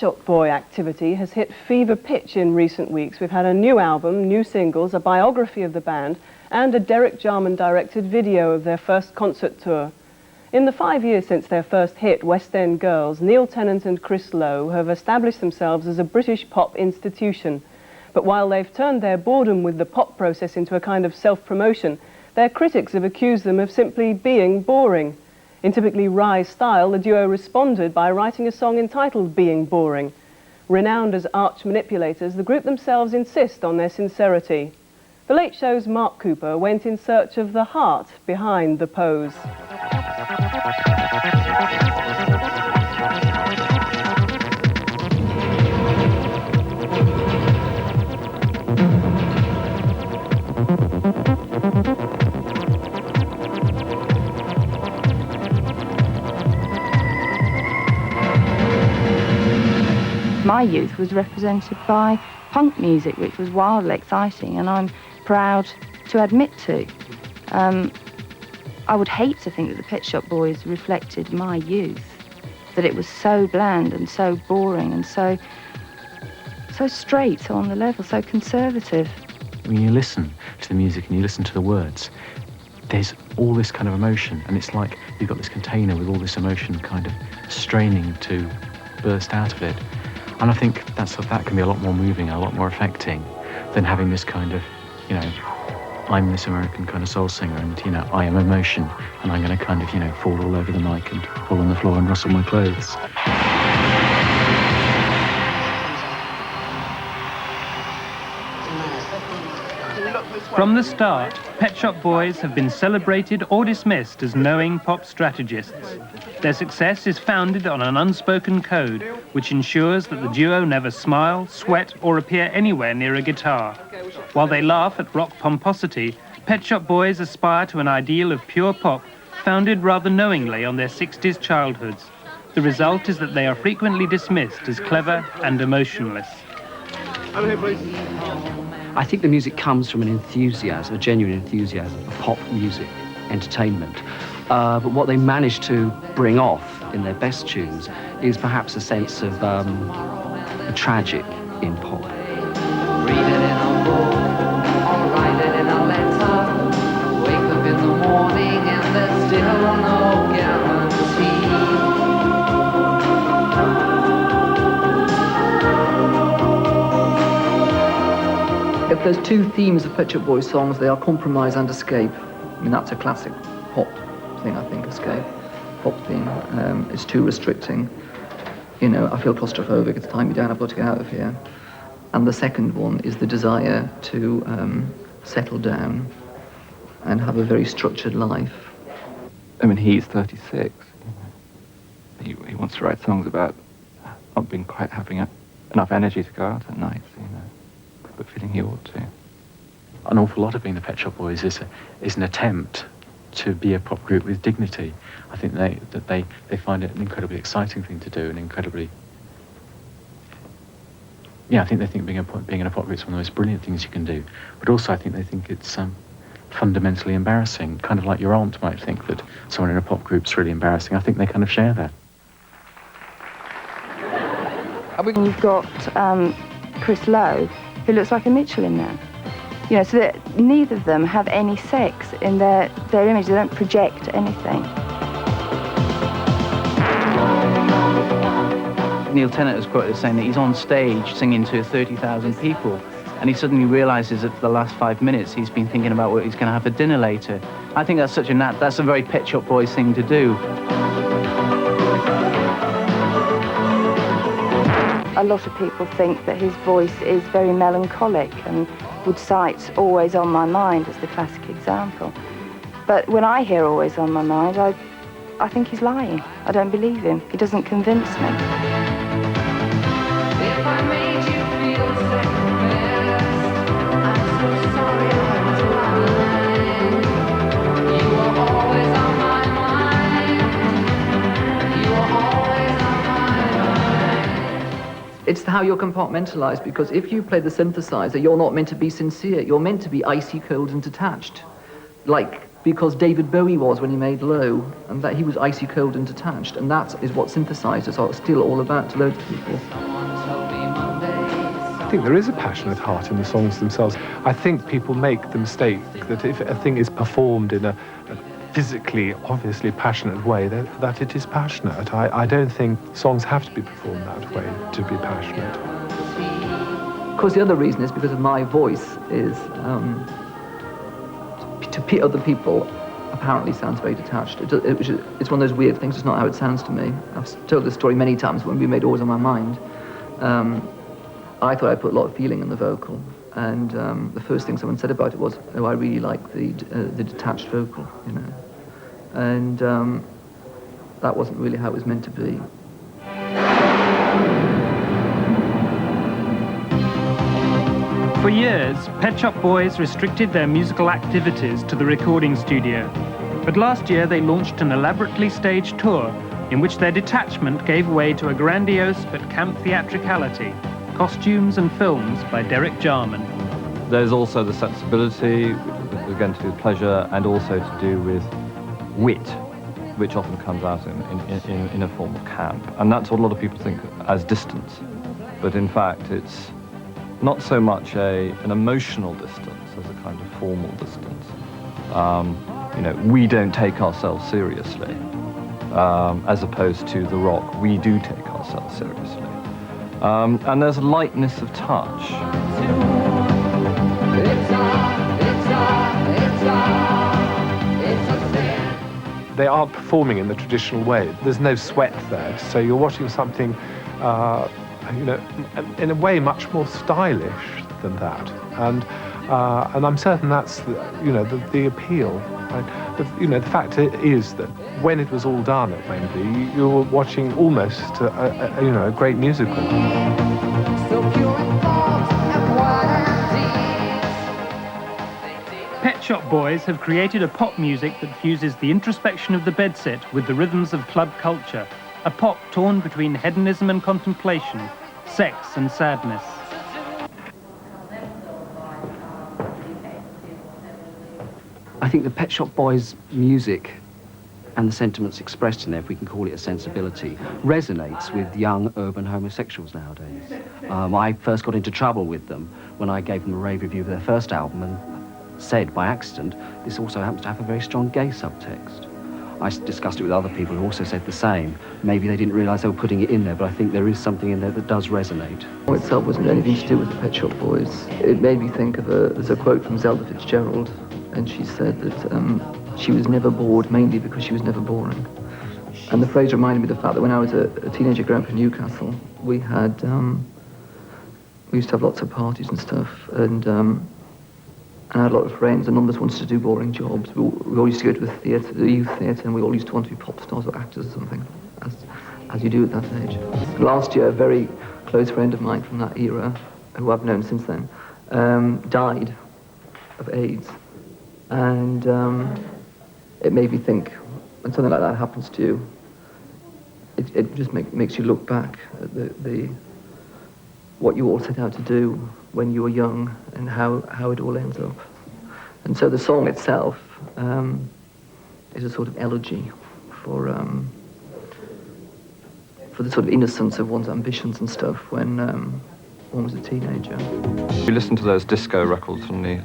Shop Boy activity has hit fever pitch in recent weeks. We've had a new album, new singles, a biography of the band, and a Derek Jarman-directed video of their first concert tour. In the 5 years since their first hit, West End Girls, Neil Tennant and Chris Lowe have established themselves as a British pop institution. But while they've turned their boredom with the pop process into a kind of self-promotion, their critics have accused them of simply being boring. In typically wry style, the duo responded by writing a song entitled Being Boring. Renowned as arch manipulators, the group themselves insist on their sincerity. The Late Show's Mark Cooper went in search of the heart behind the pose. My youth was represented by punk music, which was wildly exciting, and I'm proud to admit to. I would hate to think that the Pet Shop Boys reflected my youth, that it was so bland and so boring and so straight, so on the level, so conservative. When you listen to the music and you listen to the words, there's all this kind of emotion, and it's like you've got this container with all this emotion kind of straining to burst out of it. And I think that can be a lot more moving, a lot more affecting than having this kind of, you know, I'm this American kind of soul singer and, you know, I am emotion and I'm going to kind of, you know, fall all over the mic and fall on the floor and rustle my clothes. From the start, Pet Shop Boys have been celebrated or dismissed as knowing pop strategists. Their success is founded on an unspoken code which ensures that the duo never smile, sweat, or appear anywhere near a guitar. While they laugh at rock pomposity, Pet Shop Boys aspire to an ideal of pure pop founded rather knowingly on their 60s childhoods. The result is that they are frequently dismissed as clever and emotionless. Over here, please. I think the music comes from an enthusiasm, a genuine enthusiasm for pop music, entertainment. But what they manage to bring off in their best tunes is perhaps a sense of the tragic in pop. Read it in a book, or write it in a letter. Wake up in the morning and there's still no guarantee. If there's two themes of Pet Shop Boys songs, they are compromise and escape. I mean, that's a classic pop thing, I think, escape. Pop theme. It's too restricting. You know, I feel claustrophobic, it's tying me down, I've got to get out of here. And the second one is the desire to settle down and have a very structured life. I mean, he's 36. He wants to write songs about not being quite having enough energy to go out at night, you know, but feeling he ought to. An awful lot of being the Pet Shop Boys is an attempt to be a pop group with dignity. I think they find it an incredibly exciting thing to do, and incredibly... Yeah, I think they think being in a pop group is one of the most brilliant things you can do. But also I think they think it's fundamentally embarrassing, kind of like your aunt might think that someone in a pop group's really embarrassing. I think they kind of share that. You've got Chris Lowe, who looks like a Michelin Man. You know, so that neither of them have any sex in their image. They don't project anything. Neil Tennant was quoted as saying that he's on stage singing to 30,000 people, and he suddenly realises that for the last 5 minutes he's been thinking about what he's going to have for dinner later. I think that's that's a very Pet Shop Boys thing to do. A lot of people think that his voice is very melancholic and would cite Always on My Mind as the classic example. But when I hear Always on My Mind, I think he's lying. I don't believe him. He doesn't convince me. If I made you feel second best, I'm so sorry I was lying. You were always on my mind. You were always on my mind. It's how you're compartmentalized, because if you play the synthesizer, you're not meant to be sincere. You're meant to be icy cold and detached. Because David Bowie was when he made Low, and that he was icy cold and detached, and that is what synthesizers are still all about to loads of people. think there is a passionate heart in the songs themselves. I think people make the mistake that if a thing is performed in a physically, obviously passionate way, that it is passionate. I don't think songs have to be performed that way to be passionate. Of course, the other reason is because of my voice is, to other people, apparently sounds very detached. It's one of those weird things, it's not how it sounds to me. I've told this story many times when we made Always on My Mind. I thought I put a lot of feeling in the vocal, and the first thing someone said about it was, oh, I really like the detached vocal, you know. And that wasn't really how it was meant to be. For years, Pet Shop Boys restricted their musical activities to the recording studio. But last year they launched an elaborately staged tour in which their detachment gave way to a grandiose but camp theatricality, costumes and films by Derek Jarman. There's also the sensibility, which is again to do with pleasure, and also to do with wit, which often comes out in a form of camp. And that's what a lot of people think as distance. But in fact, it's not so much an emotional distance as a kind of formal distance. You know, we don't take ourselves seriously, as opposed to the rock, we do take ourselves seriously. And there's a lightness of touch. They aren't performing in the traditional way. There's no sweat there, so you're watching something you know, in a way much more stylish than that, and I'm certain that's the appeal. You know, the fact is that when it was all done at Wembley, you were watching almost a great musical. Pet Shop Boys have created a pop music that fuses the introspection of the bedsit with the rhythms of club culture. A pop torn between hedonism and contemplation, sex and sadness. I think the Pet Shop Boys' music and the sentiments expressed in there, if we can call it a sensibility, resonates with young urban homosexuals nowadays. I first got into trouble with them when I gave them a rave review of their first album and said by accident, this also happens to have a very strong gay subtext. I discussed it with other people who also said the same. Maybe they didn't realise they were putting it in there, but I think there is something in there that does resonate. The song itself wasn't anything to do with the Pet Shop Boys. It made me think of there's a quote from Zelda Fitzgerald, and she said that she was never bored mainly because she was never boring. And the phrase reminded me of the fact that when I was a teenager growing up in Newcastle, we used to have lots of parties and stuff, and I had a lot of friends, and none of us wanted to do boring jobs. We all used to go to the theatre, the youth theatre, and we all used to want to be pop stars or actors or something, as you do at that age. Last year, a very close friend of mine from that era, who I've known since then, died of AIDS. And it made me think, when something like that happens to you, it just makes you look back at what you all set out to do when you were young and how it all ends up. And so the song itself is a sort of elegy for the sort of innocence of one's ambitions and stuff when one was a teenager. If you listen to those disco records from the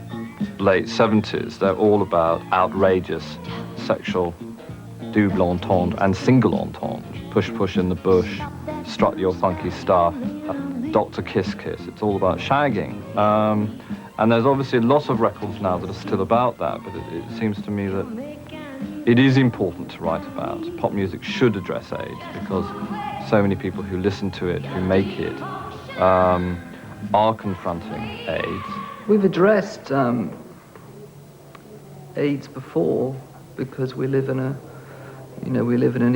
late 70s, they're all about outrageous sexual double entendre and single entendre. Push, push in the bush, strut your funky stuff, Dr. Kiss Kiss. It's all about shagging. And there's obviously lots of records now that are still about that, but it seems to me that it is important to write about. Pop music should address AIDS because so many people who listen to it, who make it, are confronting AIDS. We've addressed AIDS before because we live in an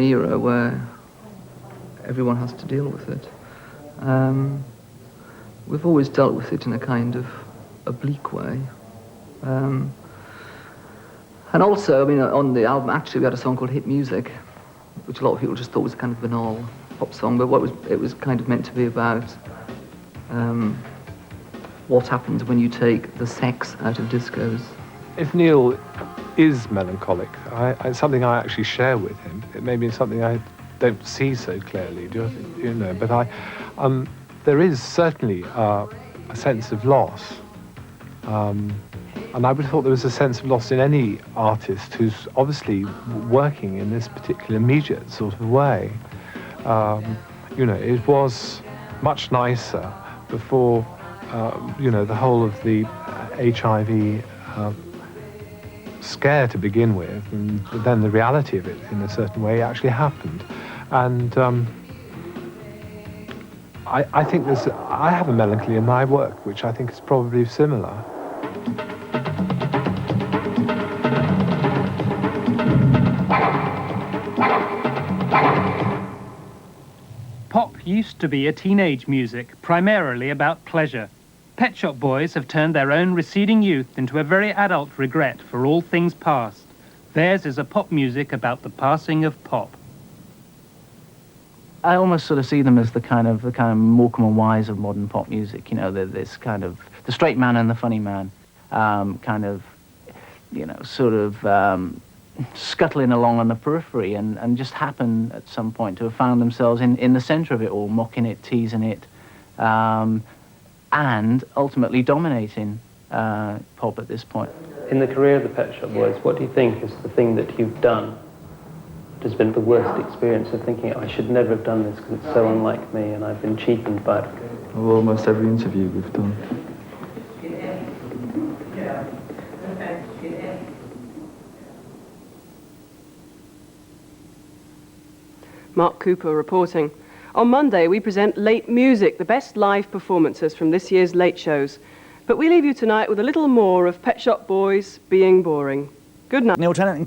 era where everyone has to deal with it. We've always dealt with it in a kind of oblique way. And also, I mean, on the album, actually, we had a song called Hit Music, which a lot of people just thought was a kind of banal pop song, but it was kind of meant to be about what happens when you take the sex out of discos. If Neil is melancholic, it's something I actually share with him. It may be something I don't see so clearly, but there is certainly a a sense of loss. And I would have thought there was a sense of loss in any artist who's obviously working in this particular immediate sort of way. You know, it was much nicer before, you know, the whole of the HIV scare to begin with, and then the reality of it in a certain way actually happened. And I think I have a melancholy in my work, which I think is probably similar. Pop used to be a teenage music, primarily about pleasure. Pet Shop Boys have turned their own receding youth into a very adult regret for all things past. Theirs is a pop music about the passing of pop. I almost sort of see them as the kind of Morecambe and Wise of modern pop music. You know, this kind of the straight man and the funny man, kind of, you know, sort of scuttling along on the periphery, and just happen at some point to have found themselves in the centre of it all, mocking it, teasing it, and ultimately dominating pop at this point. In the career of the Pet Shop Boys, what do you think is the thing that you've done that has been the worst experience of thinking, I should never have done this because it's so unlike me and I've been cheapened by it? Well, almost every interview we've done. Mark Cooper reporting. On Monday, we present Late Music, the best live performances from this year's late shows. But we leave you tonight with a little more of Pet Shop Boys being boring. Good night. Neil Tennant